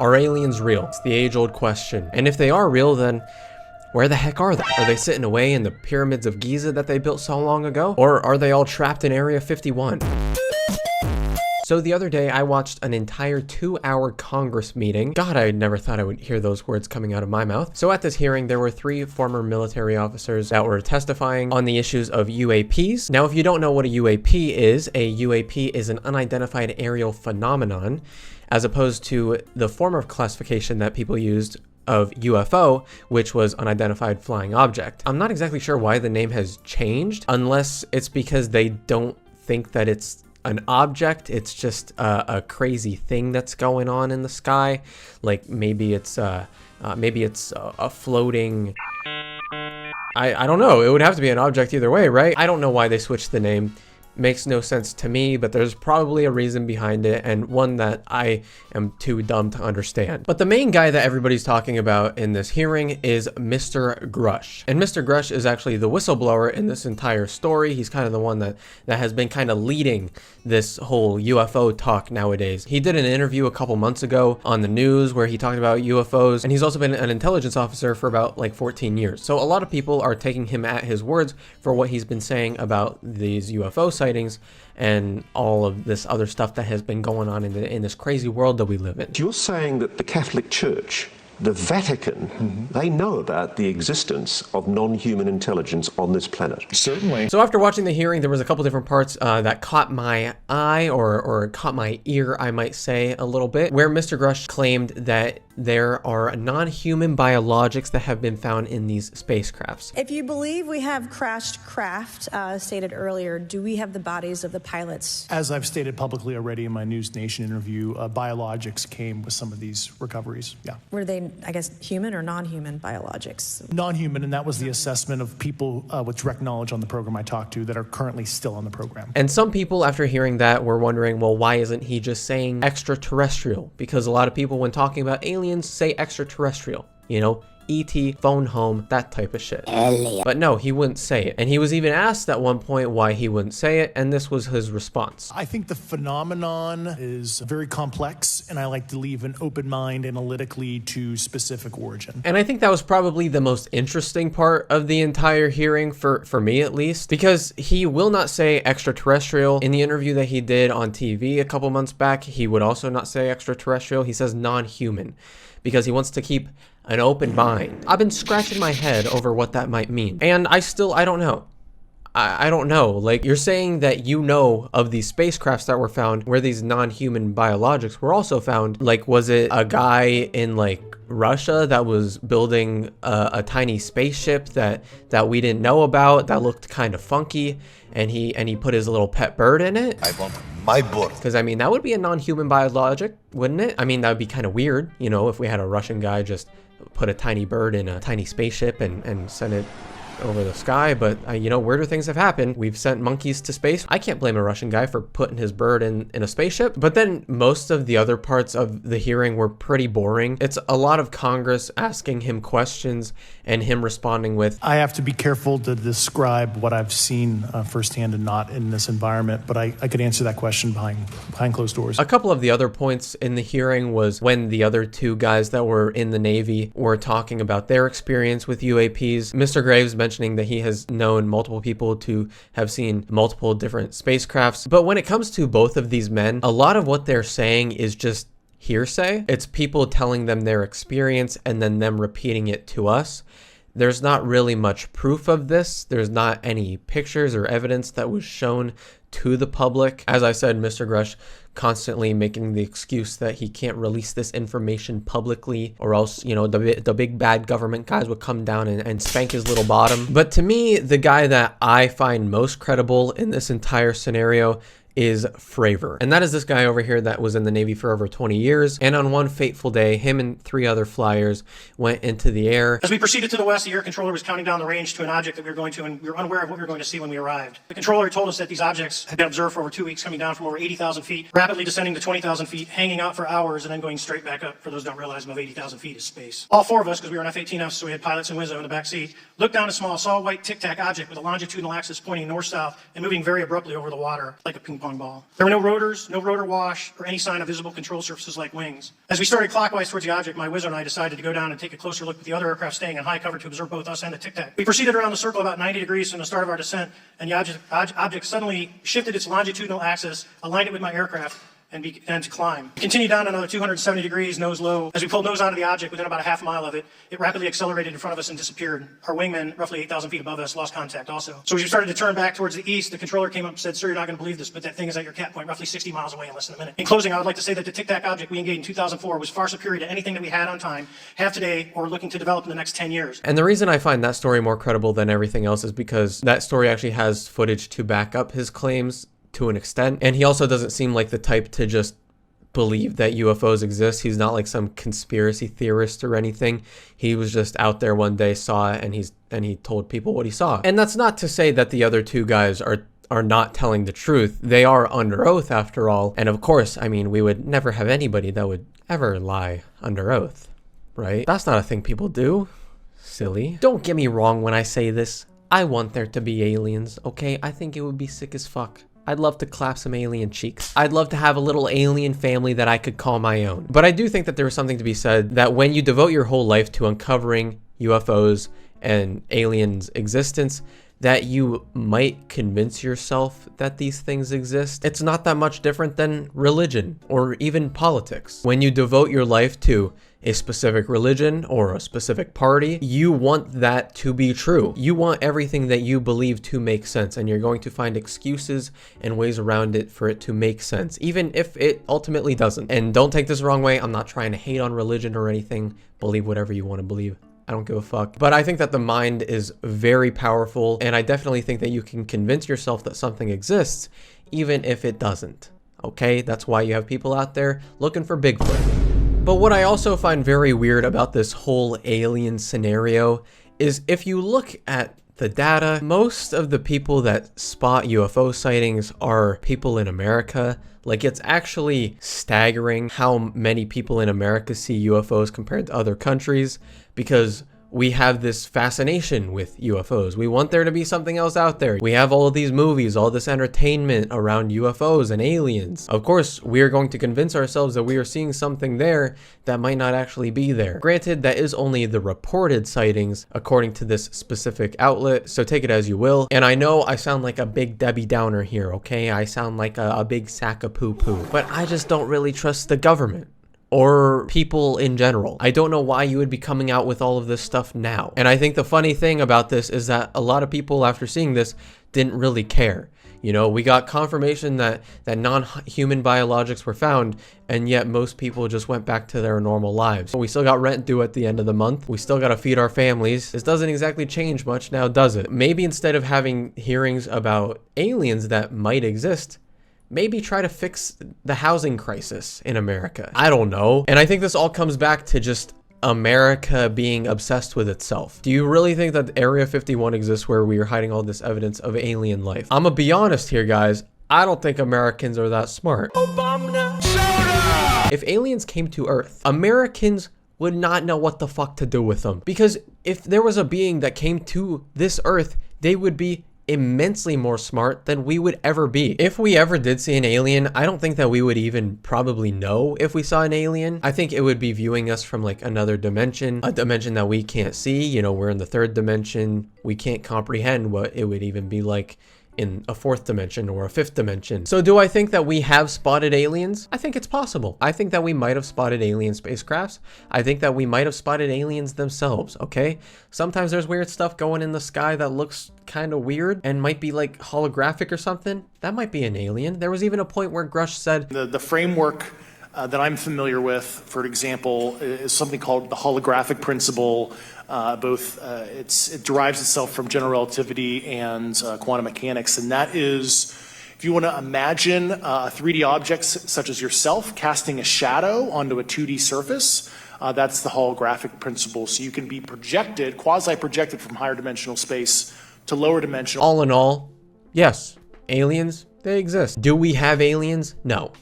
Are aliens real? It's the age-old question. And if they are real, then where the heck are they? Are they sitting away in the pyramids of Giza that they built so long ago? Or are they all trapped in Area 51? So the other day, I watched an entire 2-hour Congress meeting. God, I never thought I would hear those words coming out of my mouth. So at this hearing, there were 3 former military officers that were testifying on the issues of UAPs. Now, if you don't know what a UAP is an unidentified aerial phenomenon, as opposed to the former classification that people used of UFO, which was unidentified flying object. I'm not exactly sure why the name has changed, unless it's because they don't think that it's an object, it's just a crazy thing that's going on in the sky. Like maybe it's a floating, I don't know, it would have to be an object either way, right? I don't know why they switched the name. Makes no sense to me, but there's probably a reason behind it, and one that I am too dumb to understand. But the main guy that everybody's talking about in this hearing is Mr. Grusch. And Mr. Grusch is actually the whistleblower in this entire story. He's kind of the one that has been kind of leading this whole UFO talk nowadays. He did an interview a couple months ago on the news where he talked about UFOs, and he's also been an intelligence officer for about like 14 years. So a lot of people are taking him at his words for what he's been saying about these UFO sightings and all of this other stuff that has been going on in this crazy world that we live in. You're saying that the Catholic Church, the Vatican, they know about the existence of non-human intelligence on this planet? Certainly. So after watching the hearing, there was a couple different parts that caught my eye, or caught my ear, I might say, a little bit, where Mr. Grusch claimed that there are non-human biologics that have been found in these spacecrafts. If you believe we have crashed craft, stated earlier, do we have the bodies of the pilots? As I've stated publicly already in my News Nation interview, biologics came with some of these recoveries. Yeah. Were they, I guess, human or non-human biologics? Non-human, and that was the assessment of people with direct knowledge on the program I talked to that are currently still on the program. And some people, after hearing that, were wondering, well, why isn't he just saying extraterrestrial? Because a lot of people, when talking about aliens, say extraterrestrial, you know, E.T., phone home, that type of shit. Alien. But no, he wouldn't say it. And he was even asked at one point why he wouldn't say it, and this was his response. I think the phenomenon is very complex, and I like to leave an open mind analytically to specific origin. And I think that was probably the most interesting part of the entire hearing, for me at least, because he will not say extraterrestrial. In the interview that he did on TV a couple months back, he would also not say extraterrestrial. He says non-human, because he wants to keep an open mind. I've been scratching my head over what that might mean. And I don't know. I don't know. Like, you're saying that you know of these spacecrafts that were found where these non-human biologics were also found. Like, was it a guy in like Russia that was building a tiny spaceship that we didn't know about, that looked kind of funky, and he put his little pet bird in it? I want my bird. Because I mean, that would be a non-human biologic, wouldn't it? I mean, that would be kind of weird, you know, if we had a Russian guy just put a tiny bird in a tiny spaceship and send it over the sky. But you know, weirder things have happened. We've sent monkeys to space. I can't blame a Russian guy for putting his bird in a spaceship. But then most of the other parts of the hearing were pretty boring. It's a lot of Congress asking him questions and him responding with, I have to be careful to describe what I've seen firsthand and not in this environment, but I could answer that question behind closed doors. A couple of the other points in the hearing was when the other 2 guys that were in the Navy were talking about their experience with UAPs. Mr. Graves mentioning that he has known multiple people to have seen multiple different spacecrafts. But when it comes to both of these men, a lot of what they're saying is just hearsay. It's people telling them their experience and then them repeating it to us. There's not really much proof of this. There's not any pictures or evidence that was shown to the public. As I said, Mr. Grusch constantly making the excuse that he can't release this information publicly, or else, you know, the big bad government guys would come down and spank his little bottom. But to me, the guy that I find most credible in this entire scenario is Fravor. And that is this guy over here that was in the Navy for over 20 years. And on one fateful day, him and 3 other flyers went into the air. As we proceeded to the west, the air controller was counting down the range to an object that we were going to, and we were unaware of what we were going to see when we arrived. The controller told us that these objects had been observed for over 2 weeks, coming down from over 80,000 feet, rapidly descending to 20,000 feet, hanging out for hours, and then going straight back up. For those who don't realize, above 80,000 feet is space. All 4 of us, because we were in F-18Fs, so we had pilots and Wizzo in the back seat, looked down a small, saw a white tic-tac object with a longitudinal axis pointing north-south and moving very abruptly over the water like a ping pong pong ball. There were no rotors, no rotor wash, or any sign of visible control surfaces like wings. As we started clockwise towards the object, my wizard and I decided to go down and take a closer look with the other aircraft staying in high cover to observe both us and the Tic Tac. We proceeded around the circle about 90 degrees from the start of our descent, and the object suddenly shifted its longitudinal axis, aligned it with my aircraft, and began to climb. We continued down another 270 degrees, nose low. As we pulled nose onto the object, within about a half mile of it, it rapidly accelerated in front of us and disappeared. Our wingmen, roughly 8,000 feet above us, lost contact also. So as we started to turn back towards the east, the controller came up and said, "Sir, you're not going to believe this, but that thing is at your cat point, roughly 60 miles away in less than a minute." In closing, I would like to say that the Tic Tac object we engaged in 2004 was far superior to anything that we had on time, have today, or looking to develop in the next 10 years. And the reason I find that story more credible than everything else is because that story actually has footage to back up his claims to an extent. And he also doesn't seem like the type to just believe that UFOs exist. He's not like some conspiracy theorist or anything. He was just out there one day, saw it, and he told people what he saw. And that's not to say that the other two guys are not telling the truth. They are under oath after all. And of course, I mean, we would never have anybody that would ever lie under oath, right? That's not a thing people do. Silly. Don't get me wrong when I say this. I want there to be aliens, okay? I think it would be sick as fuck. I'd love to clap some alien cheeks. I'd love to have a little alien family that I could call my own. But I do think that there is something to be said that when you devote your whole life to uncovering UFOs and aliens' existence, that you might convince yourself that these things exist. It's not that much different than religion or even politics. When you devote your life to a specific religion or a specific party, you want that to be true. You want everything that you believe to make sense, and you're going to find excuses and ways around it for it to make sense, even if it ultimately doesn't. And don't take this the wrong way. I'm not trying to hate on religion or anything. Believe whatever you want to believe. I don't give a fuck. But I think that the mind is very powerful, and I definitely think that you can convince yourself that something exists, even if it doesn't. Okay? That's why you have people out there looking for Bigfoot. But what I also find very weird about this whole alien scenario is if you look at the data, most of the people that spot UFO sightings are people in America. Like, it's actually staggering how many people in America see UFOs compared to other countries, because we have this fascination with UFOs. We want there to be something else out there. We have all of these movies, all this entertainment around UFOs and aliens. Of course, we are going to convince ourselves that we are seeing something there that might not actually be there. Granted, that is only the reported sightings according to this specific outlet, so take it as you will. And I know I sound like a big Debbie Downer here, okay? I sound like a big sack of poo-poo, but I just don't really trust the government or people in general. I don't know why you would be coming out with all of this stuff now. And I think the funny thing about this is that a lot of people after seeing this didn't really care. You know, we got confirmation that non-human biologics were found, and yet most people just went back to their normal lives. We still got rent due at the end of the month. We still got to feed our families. This doesn't exactly change much now, does it? Maybe instead of having hearings about aliens that might exist, maybe try to fix the housing crisis in America. I don't know. And I think this all comes back to just America being obsessed with itself. Do you really think that Area 51 exists where we are hiding all this evidence of alien life? I'm gonna be honest here, guys. I don't think Americans are that smart. If aliens came to Earth, Americans would not know what the fuck to do with them. Because if there was a being that came to this Earth, they would be immensely more smart than we would ever be. If we ever did see an alien, I don't think that we would even probably know if we saw an alien. I think it would be viewing us from like another dimension, a dimension that we can't see. You know, we're in the third dimension. We can't comprehend what it would even be like in a fourth dimension or a fifth dimension. So do I think that we have spotted aliens? I think it's possible. I think that we might have spotted alien spacecrafts. I think that we might have spotted aliens themselves, okay? Sometimes there's weird stuff going in the sky that looks kind of weird and might be like holographic or something. That might be an alien. There was even a point where Grusch said, The framework that I'm familiar with, for example, is something called the holographic principle. It derives itself from general relativity and quantum mechanics, and that is, if you want to imagine 3D objects such as yourself casting a shadow onto a 2D surface, that's the holographic principle. So you can be projected, quasi-projected from higher dimensional space to lower dimensional. all in all, yes, aliens, they exist. Do we have aliens? No.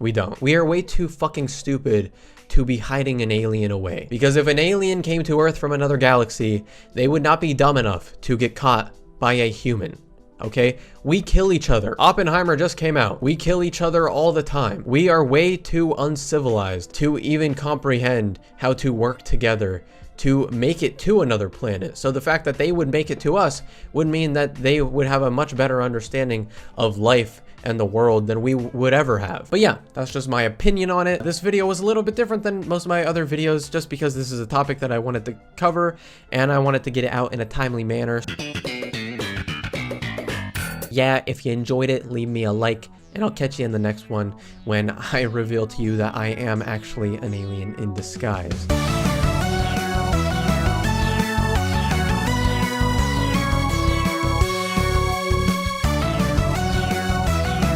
We don't. We are way too fucking stupid to be hiding an alien away. Because if an alien came to Earth from another galaxy, they would not be dumb enough to get caught by a human. okay? We kill each other. Oppenheimer just came out. We kill each other all the time. We are way too uncivilized to even comprehend how to work together to make it to another planet. So the fact that they would make it to us would mean that they would have a much better understanding of life and the world than we would ever have. But yeah, that's just my opinion on it. This video was a little bit different than most of my other videos just because this is a topic that I wanted to cover and I wanted to get it out in a timely manner. Yeah, if you enjoyed it, leave me a like, and I'll catch you in the next one when I reveal to you that I am actually an alien in disguise.